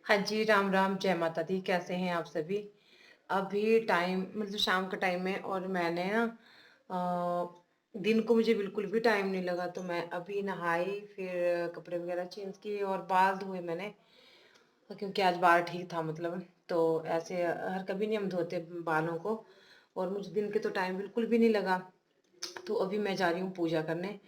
हाँ जी, राम राम, जय माता दी। कैसे हैं आप सभी? अभी टाइम मतलब शाम का टाइम है और मैंने ना दिन को मुझे बिल्कुल भी टाइम नहीं लगा, तो मैं अभी नहाई, फिर कपड़े वगैरह चेंज किए और बाल धोए मैंने, क्योंकि आज बाल ठीक था मतलब। तो ऐसे हर कभी नहीं हम धोते बालों को, और मुझे दिन के तो टाइम बिल्कुल भी नहीं लगा। तो अभी मैं जा रही हूँ पूजा करने।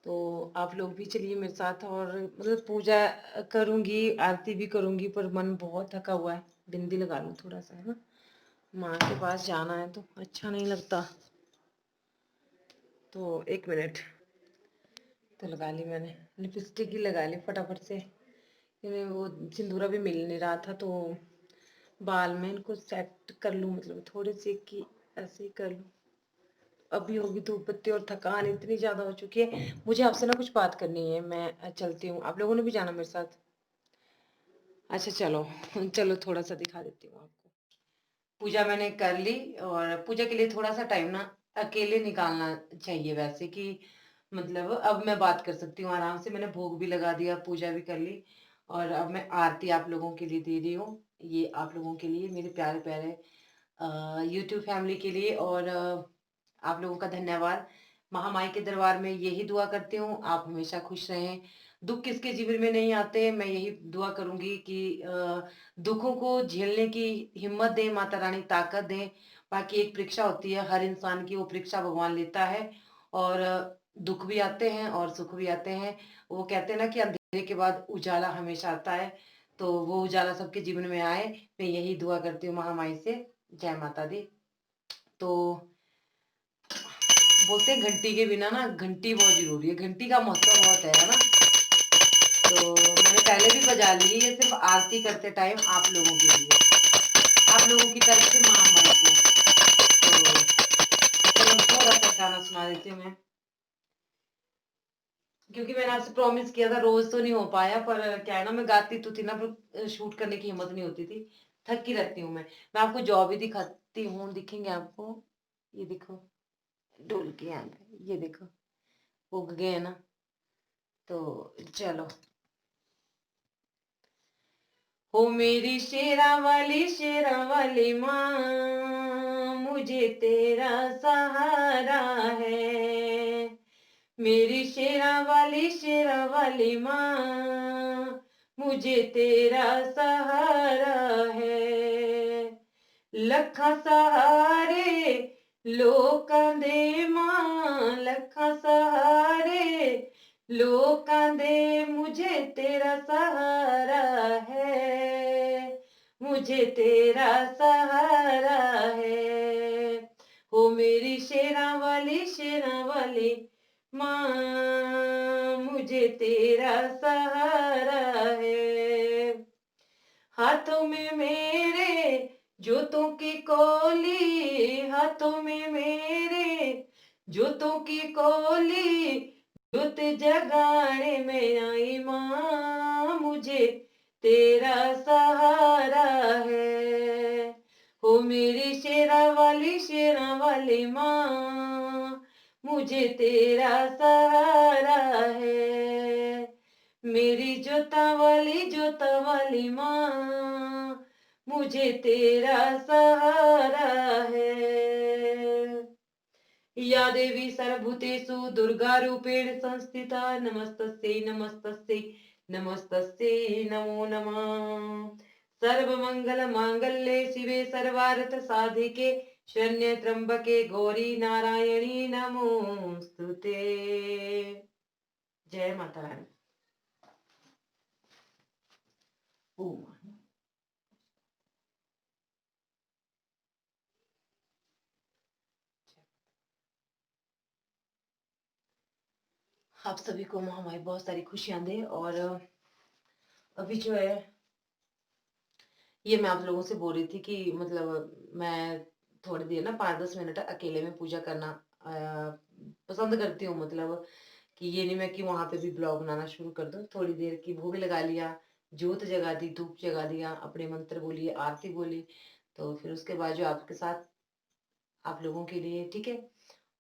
तो आप लोग भी चलिए मेरे साथ, और मतलब पूजा करूंगी, आरती भी करूंगी, पर मन बहुत थका हुआ है। बिंदी लगा लूं थोड़ा सा, है ना। माँ के पास जाना है तो अच्छा नहीं लगता। तो एक मिनट। तो लगा ली मैंने, लिपस्टिक ही लगा ली फटाफट से, क्योंकि वो सिंदूरा भी मिल नहीं रहा था। तो बाल में इनको सेट कर लूं, मतलब थोड़े से कि ऐसे ही कर लूं। अभी होगी धूप बत्ती, और थकान इतनी ज्यादा हो चुकी है। मुझे आपसे ना कुछ बात करनी है, मैं चलती हूँ। आप लोगों ने भी जाना मेरे साथ? अच्छा चलो। चलो थोड़ा सा दिखा देती हूँ आपको। पूजा मैंने कर ली, और पूजा के लिए थोड़ा सा टाइम ना अकेले निकालना चाहिए वैसे कि, मतलब अब मैं बात कर सकती हूँ आराम से। मैंने भोग भी लगा दिया, पूजा भी कर ली, और अब मैं आरती आप लोगों के लिए दे रही हूँ। ये आप लोगों के लिए, मेरे प्यारे प्यारे यूट्यूब फैमिली के लिए, और आप लोगों का धन्यवाद। महामाई के दरबार में यही दुआ करती हूँ, आप हमेशा खुश रहें। दुख किसके जीवन में नहीं आते, मैं यही दुआ करूंगी कि दुखों को झेलने की हिम्मत दे माता रानी, ताकत दे। बाकी एक परीक्षा होती है हर इंसान की, वो परीक्षा भगवान लेता है। और दुख भी आते हैं और सुख भी आते हैं। वो कहते हैं ना कि अंधेरे के बाद उजाला हमेशा आता है। तो वो उजाला सबके जीवन में आए, मैं यही दुआ करती हूँ महामाई से। जय माता दी। तो बोलते हैं घंटी के बिना ना, घंटी बहुत जरूरी है, घंटी का महत्व बहुत है ना। तो मैंने पहले भी बजा ली है, ये सिर्फ आरती करते टाइम आप लोगों के लिए, आप लोगों की तरफ से महामाई को। तो चलो थोड़ा सा गाना सुना देती हूँ मैं, क्योंकि मैंने आपसे प्रॉमिस किया था, रोज तो नहीं हो पाया, पर क्या है ना, मैं गाती तो थी ना, पर शूट करने की हिम्मत नहीं होती थी। थकी रहती हूँ मैं आपको जॉब भी दिखाती हूँ, दिखेंगे आपको। ये देखो, ढोल के यहाँ पे ये देखो, उग गए हैं ना। तो चलो। हो मेरी शेरा वाली माँ, मुझे तेरा सहारा है। मेरी शेरा वाली माँ, मुझे तेरा सहारा है। लखा सहारे लोकां दे मां, लखा सहारे लोकां दे, मुझे तेरा सहारा है, मुझे तेरा सहारा है। हो मेरी शेरा वाली मां, मुझे तेरा सहारा है। हाथों में मेरे जूतों की कोली, हाथों में मेरे जूतों की कोली, जूत जगाने में आई माँ, मुझे तेरा सहारा है। हो मेरी शेरा वाली माँ, मुझे तेरा सहारा है। मेरी जोता वाली माँ, मुझे तेरा सहारा है। या देवी सर्वभूतेषु दुर्गा रूपेण संस्थिता, नमस्तस्यै नमस्तस्यै नमस्तस्यै नमो नमः। सर्वमंगल मांगल्ये शिवे सर्वार्थ साधिके, शरण्ये त्र्यंबके गौरी नारायणी नमोस्तुते। जय माता रानी। ओम। आप सभी को हमारी बहुत सारी खुशियां दे। और अभी जो है, ये मैं आप लोगों से बोल रही थी कि मतलब मैं थोड़ी देर ना 5-10 मिनट अकेले में पूजा करना पसंद करती हूँ। मतलब कि ये नहीं मैं कि वहां पे भी ब्लॉग बनाना शुरू कर दूं। थोड़ी देर की भोग लगा लिया, जोत जगा दी, धूप जगा दिया, अपने मंत्र बोलिए, आरती बोली, तो फिर उसके बाद जो आपके साथ आप लोगों के लिए, ठीक है।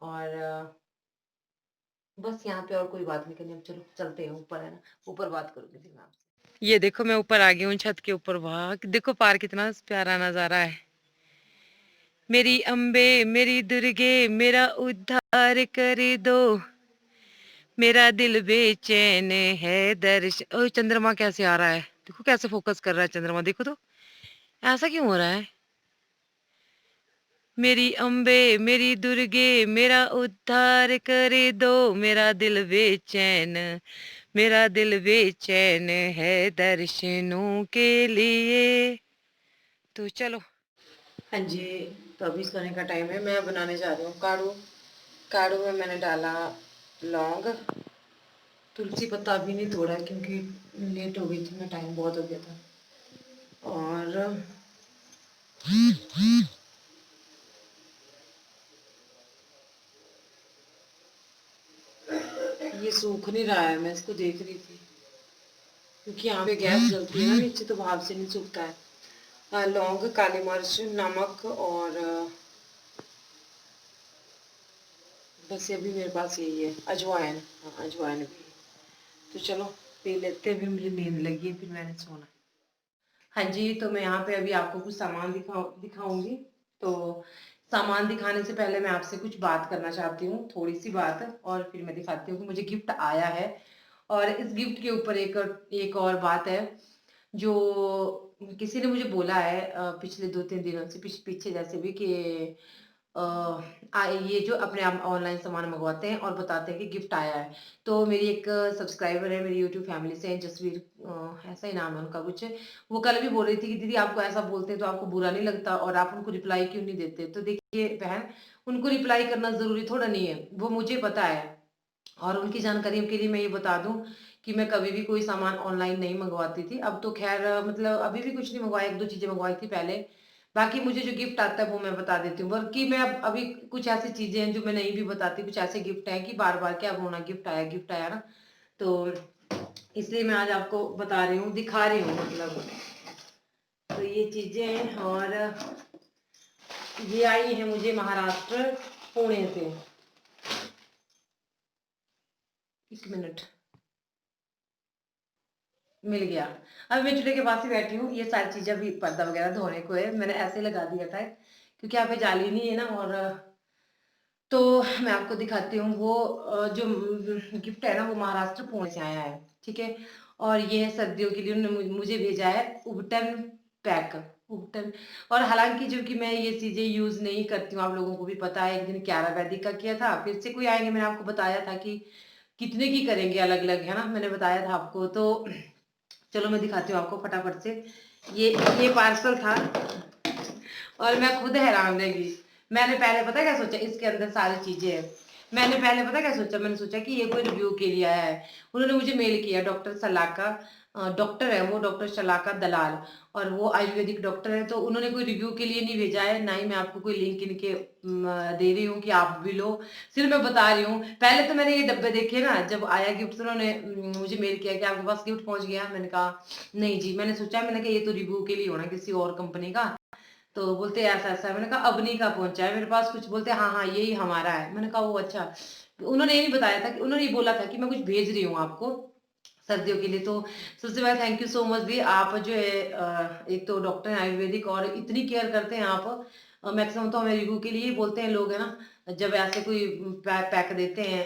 और बस यहाँ पे और कोई बात नहीं करनी। अब चलो चलते हैं ऊपर, है ना, ऊपर बात करूंगी फिर मैं आपसे। ये देखो मैं ऊपर आ गई हूँ छत के ऊपर। वाह देखो पार कितना प्यारा नजारा है। मेरी अम्बे मेरी दुर्गे मेरा उद्धार कर दो, मेरा दिल बेचैन है दर्शन। ओ चंद्रमा कैसे आ रहा है, देखो कैसे फोकस कर रहा है चंद्रमा, देखो तो ऐसा क्यों हो रहा है। मेरी अम्बे मेरी दुर्गे मेरा उद्धार कर दो, मेरा दिल बेचैन, मेरा दिल बेचैन है दर्शनों के लिए। तो चलो। हाँ जी, तो अभी सोने का टाइम है। मैं बनाने जा रही हूँ काढ़ू। काढ़ू में मैंने डाला लौंग, तुलसी पत्ता अभी नहीं तोड़ा क्योंकि लेट हो गई थी मैं, टाइम बहुत हो गया था। और ये सूख नहीं रहा है, मैं इसको देख रही थी क्योंकि यहाँ पे गैस जलती है ना नीचे, तो भाप से नहीं सूखता है। लौंग, काली मिर्च, नमक और बस अभी मेरे पास यही है, अजवाइन। हाँ अजवाइन भी। तो चलो पी लेते हैं, फिर मुझे नींद लगी है, फिर मैंने सोना। हाँ जी, तो मैं यहाँ पे अभी आपको कुछ सामान दिखाऊंगी। तो सामान दिखाने से पहले मैं आपसे कुछ बात करना चाहती हूँ, थोड़ी सी बात, और फिर मैं दिखाती हूँ कि मुझे गिफ्ट आया है। और इस गिफ्ट के ऊपर एक और बात है जो किसी ने मुझे बोला है पिछले 2-3 दिनों से, पीछे जैसे भी, कि ये जो अपने आप ऑनलाइन सामान मंगवाते हैं और बताते हैं कि गिफ्ट आया है। तो मेरी एक सब्सक्राइबर है मेरी यूट्यूब फैमिली से, जसवीर, ऐसा ही नाम है उनका कुछ। वो कल भी बोल रही थी कि दीदी आपको ऐसा बोलते हैं तो आपको बुरा नहीं लगता और आप उनको रिप्लाई क्यों नहीं देते। तो देखिए बहन, उनको रिप्लाई करना जरूरी थोड़ा नहीं है, वो मुझे पता है। और उनकी जानकारी के लिए मैं ये बता दूं कि मैं कभी भी कोई सामान ऑनलाइन नहीं मंगवाती थी। अब तो खैर मतलब अभी भी कुछ नहीं मंगवाया, 1-2 चीजें मंगवाई थी पहले। बाकी मुझे जो गिफ्ट आता है वो मैं बता देती हूँ, बल्कि मैं अब अभी कुछ ऐसी चीजें हैं जो मैं नहीं भी बताती, कुछ ऐसे गिफ्ट हैं कि बार बार क्या होना, गिफ्ट आया ना। तो इसलिए मैं आज आपको बता रही हूँ, दिखा रही हूँ मतलब। तो ये चीजें हैं, और ये आई है मुझे महाराष्ट्र, पुणे से। 1 मिनट, मिल गया। अब मैं चूल्हे के पास ही बैठी हूँ, ये सारी चीजें भी पर्दा वगैरह धोने को है, मैंने ऐसे लगा दिया था क्योंकि यहाँ पे जाली नहीं है ना। और तो मैं आपको दिखाती हूँ वो जो गिफ्ट है ना, वो महाराष्ट्र पुणे से आया है, ठीक है। और ये है सर्दियों के लिए उन्होंने मुझे भेजा है उबटन पैक, उबटन। और हालांकि जो कि मैं ये चीजें यूज नहीं करती हूँ, आप लोगों को भी पता है, एक दिन क्यारा वैदिक का किया था, फिर से कोई आएंगे, मैंने आपको बताया था कि कितने की करेंगे अलग अलग, है ना, मैंने बताया था आपको। तो चलो मैं दिखाती हूँ आपको फटाफट से। ये पार्सल था और मैं खुद हैरान रह गई। मैंने पहले पता क्या सोचा, इसके अंदर सारी चीजें हैं। मैंने पहले पता क्या सोचा, मैंने सोचा कि ये कोई रिव्यू के लिए आया है। उन्होंने मुझे मेल किया, डॉक्टर सलाका, डॉक्टर है वो, डॉक्टर शलाका दलाल, और वो आयुर्वेदिक डॉक्टर है। तो उन्होंने कोई रिव्यू के लिए नहीं भेजा है, ना ही मैं आपको कोई लिंक इनके दे रही हूँ कि आप भी लो। सिर्फ मैं बता रही हूँ। पहले तो मैंने ये डब्बे देखे ना, जब आया गिफ्ट तो उन्होंने मुझे मेल किया कि आपके पास गिफ्ट पहुंच गया। मैंने कहा नहीं जी, मैंने सोचा, मैंने कहा ये तो रिव्यू के लिए होना किसी और कंपनी का। तो बोलते ऐसा ऐसा है। मैंने कहा अवनी का पहुंचा है मेरे पास कुछ, बोलते हाँ हाँ यही हमारा है। मैंने कहा वो अच्छा। उन्होंने ये नहीं बताया था कि, उन्होंने ये बोला था कि मैं कुछ भेज रही हूँ आपको सर्दियों के लिए। तो सबसे पहले थैंक यू सो मच दी, आप जो है एक तो डॉक्टर हैं आयुर्वेदिक और इतनी केयर करते हैं आप। मैक्सिमम तो हमें रिव्यू के लिए ही बोलते हैं लोग, है ना, जब ऐसे कोई पैक देते हैं।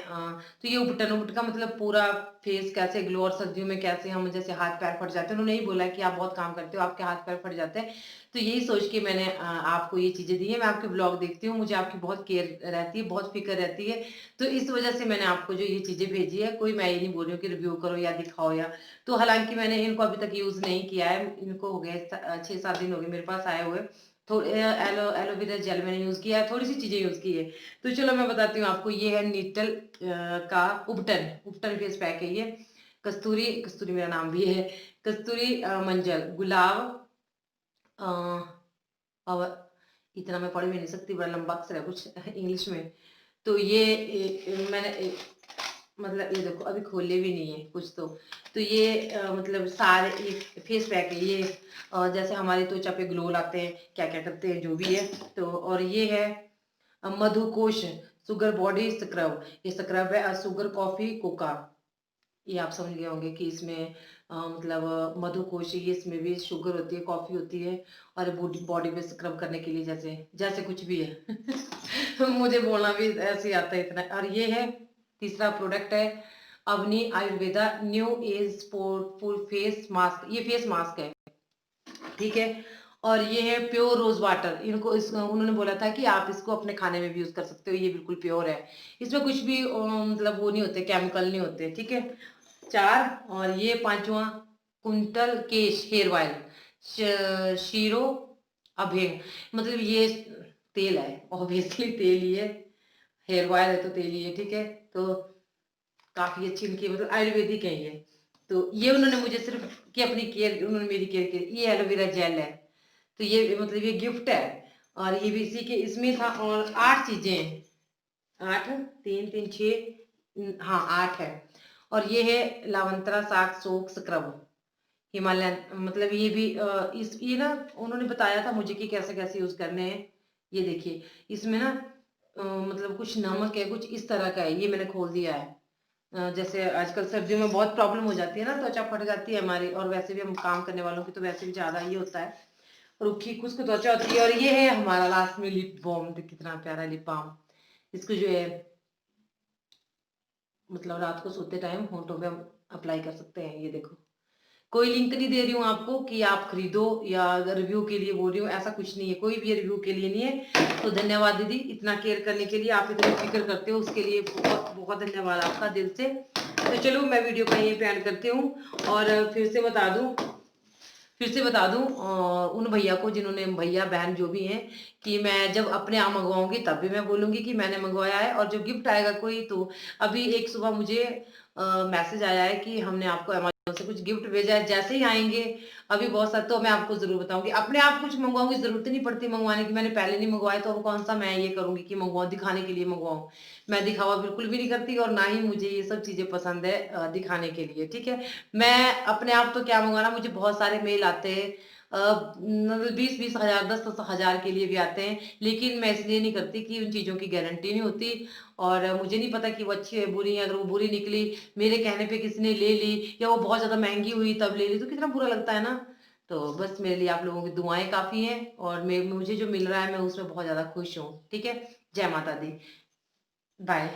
तो ये उपटन, उपट का मतलब पूरा फेस कैसे ग्लो, और सर्दियों में कैसे हम जैसे हाथ पैर फट जाते हैं। उन्होंने यही बोला कि आप बहुत काम करते हो, आपके हाथ पैर फट जाते हैं। तो यही सोच के मैंने आपको ये चीजें दी है। मैं आपके ब्लॉग देखती हूँ, मुझे आपकी बहुत केयर रहती है, बहुत फिक्र रहती है। तो इस वजह से मैंने आपको जो ये चीजें भेजी है, कोई मैं ये नहीं बोल रही हूँ कि रिव्यू करो या दिखाओ या। तो हालांकि मैंने इनको अभी तक यूज नहीं किया है, इनको हो गए 6-7 दिन हो गए मेरे पास आए हुए। थोड़े एलोवेरा जेल मैंने यूज किया है, थोड़ी सी चीजें यूज की है। तो चलो मैं बताती हूँ आपको, ये है नीटल का उबटन, उबटन फेस पैक है ये। कस्तूरी, कस्तूरी मेरा नाम भी है, कस्तूरी मंजल गुलाब, और इतना मैं पढ़ भी नहीं सकती, बड़ा लंबा अक्षर है कुछ इंग्लिश में। तो ये मैंने मतलब ये देखो अभी खोले भी नहीं है कुछ। तो ये मतलब सारे ये फेस पैक है ये, जैसे हमारी त्वचा पे ग्लो लाते हैं, क्या क्या करते हैं जो भी है। तो और ये है मधुकोश शुगर बॉडी स्क्रब, ये स्क्रब है शुगर कॉफी कोका। ये आप समझ गए होंगे कि इसमें मतलब मधुकोश है, ये इसमें भी शुगर होती है, कॉफ़ी होती है और बॉडी बॉडी पे स्क्रब करने के लिए जैसे जैसे कुछ भी है। मुझे बोलना भी ऐसे ही आता है इतना। और ये है तीसरा प्रोडक्ट है Avni Ayurveda new age full face mask. ये फेस मास्क है, ठीक है। और ये है प्योर रोज वाटर। इनको उन्होंने बोला था कि आप इसको अपने खाने में भी यूज कर सकते हो, ये बिल्कुल प्योर है, इसमें कुछ भी मतलब वो नहीं होते, केमिकल नहीं होते, ठीक है। 4 और ये 5वां कुंटल केश हेयर ऑयल शीरो अभेंग, मतलब ये तेल है, ऑब्वियसली तेल ही है, हेयर ऑयल है तो तेल ही है, ठीक है। तो काफी अच्छी इनकी मतलब आयुर्वेदिक है ये। तो ये उन्होंने मुझे सिर्फ कि अपनी केयर, उन्होंने मेरी केयर की। ये एलोवेरा जेल है, तो ये मतलब ये गिफ्ट है। और ये भी इसी के इसमें था। और 8 चीजें हैं, 8 3 3 6, हाँ 8 है। और ये है लावंत्रा साग सोप स्क्रब हिमालयन, मतलब ये भी इस ये ना उन्होंने बताया था मुझे कि कैसे कैसे यूज करने हैं। ये देखिए इसमें ना मतलब कुछ नमक है, कुछ इस तरह का है। ये मैंने खोल दिया है। जैसे आजकल सर्दियों में बहुत प्रॉब्लम हो जाती है ना, त्वचा फट जाती है हमारी, और वैसे भी हम काम करने वालों की तो वैसे भी ज्यादा ये होता है, रूखी खुश्क त्वचा होती है। और ये है हमारा लास्ट में लिप बाम, कितना प्यारा लिप बाम। इसको जो है मतलब रात को सोते टाइम होंठों पे हम अप्लाई कर सकते हैं। ये देखो, कोई लिंक नहीं दे रही हूँ आपको कि आप खरीदो या रिव्यू के लिए बोल रही हूँ, ऐसा कुछ नहीं है, कोई भी रिव्यू के लिए नहीं है। तो धन्यवाद दीदी, इतना केयर करने के लिए, आप इतनी फिक्र करते हो उसके लिए बहुत बहुत धन्यवाद आपका दिल से। तो चलो मैं वीडियो का यहीं पे एंड करती हूँ। और फिर से बता दूं उन भैया को, जिन्होंने भैया बहन जो भी हैं, कि मैं जब अपने आप मंगवाऊंगी तब भी मैं बोलूंगी कि मैंने मंगवाया है। और जो गिफ्ट आएगा कोई, तो अभी एक सुबह मुझे मैसेज आया है कि हमने आपको अमेजोन से कुछ गिफ्ट भेजा है, जैसे ही आएंगे अभी बहुत सारे, तो मैं आपको जरूर बताऊंगी। अपने आप कुछ मंगवाऊंगी, जरूरत नहीं पड़ती मंगवाने की, मैंने पहले नहीं मंगवाया तो अब कौन सा मैं ये करूंगी कि मंगवाऊं, दिखाने के लिए मंगवाऊं। मैं दिखावा बिल्कुल भी नहीं करती, और ना ही मुझे ये सब चीजें पसंद है दिखाने के लिए, ठीक है। मैं अपने आप तो क्या मंगवाना, मुझे बहुत सारे मेल आते हैं, मतलब 20-20 हजार 10-10 हजार के लिए भी आते हैं, लेकिन मैं इसलिए नहीं करती कि उन चीज़ों की गारंटी नहीं होती। और मुझे नहीं पता कि वो अच्छी है बुरी है, अगर वो बुरी निकली, मेरे कहने पे किसी ने ले ली, या वो बहुत ज़्यादा महंगी हुई तब ले ली, तो कितना बुरा लगता है ना। तो बस मेरे लिए आप लोगों की दुआएं काफ़ी हैं, और मुझे जो मिल रहा है मैं उसमें बहुत ज़्यादा खुश हूँ, ठीक है। जय माता दी। बाय।